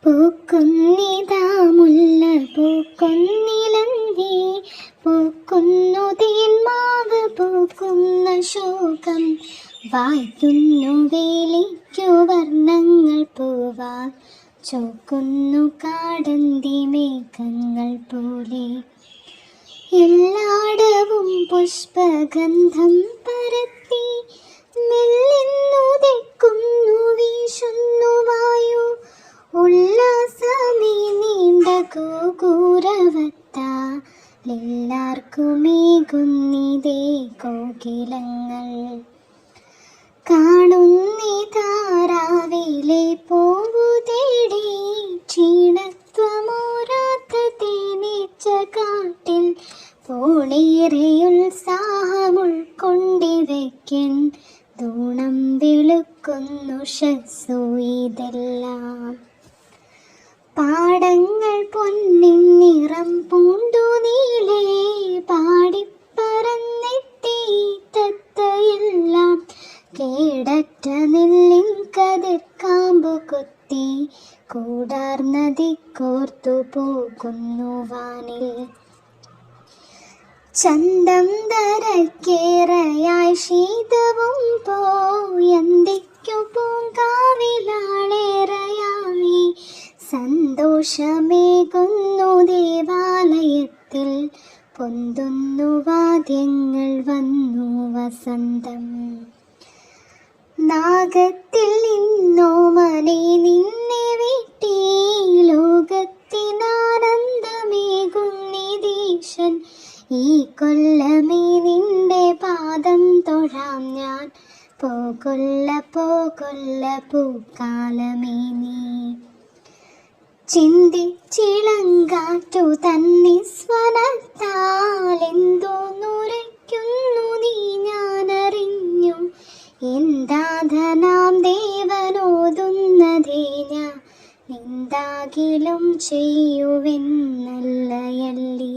പൂക്കുന്നിതാ മുല്ല പൂക്കുന്നിലന്തി, പൂക്കുന്നു തേന്മാവ് പൂക്കുന്ന ശോകം, വായിക്കുന്നു വേലിക്കു വർണ്ണങ്ങൾ പൂവാൻ, ചോക്കുന്നു കാടന്തി മേഘങ്ങൾ പോലെ. എല്ലായിടവും പുഷ്പഗന്ധം പരത്തി, മെല്ലെന്നുദിക്കുന്നു വീശുന്നു വായു. ഉല്ലാസമേ നീണ്ട ഗോകുരവത്താലെല്ലാർക്കുമേകുന്നിതേ കോകിലങ്ങൾ. കാണുന്നിതാരാവിലെ പൂവു തേടി, ക്ഷീണത്വമോരാത്ത തേനീച്ച കാട്ടിൽ, പോളേറെയുത്സാഹമുൾക്കൊണ്ടിവയ്ക്കൻ ദൂണം വെളുക്കുന്നു ഷസ്സു. ഇതെല്ലാം പാടങ്ങൾ പൊന്നിൻ നിറം പൂണ്ടു നീലേ, പാടിപ്പറന്നെത്തി തത്തയെല്ലാം, കേടറ്റ നെല്ലിൻ കതിർക്കാമ്പു കുത്തി, കൂടാർന്നതി കോർത്തു പോകുന്നു വാനിൽ. ചന്തം ധരക്കേറയായി ശീതവും പോയന്തിക്കു പൂങ്കാവിലാളേറയായി, സന്തോഷമേകുന്നു ദേവാലയത്തിൽ, പൊന്തുന്നു വാദ്യങ്ങൾ വന്നു വസന്തം. നാഗത്തിൽ നിന്നോമനെ നിന്നെ വീട്ടി, ലോകത്തിനാനന്ദമേകുന്നിതീശൻ, ഈ കൊല്ലമേ നിന്റെ പാദം തൊഴാം ഞാൻ, പോകൊല്ല പോകൊല്ല പൂക്കാലമേ നീ. ചിന്തിച്ചിളങ്കാറ്റു തന്നിസ്വനത്താലെന്തോ നുരയ്ക്കുന്നു നീ ഞാനറിഞ്ഞു, എന്താധനാം ദേവനോതുന്നതേ ഞാൻ, എന്താകിലും ചെയ്യുവെന്നല്ലയല്ലീ.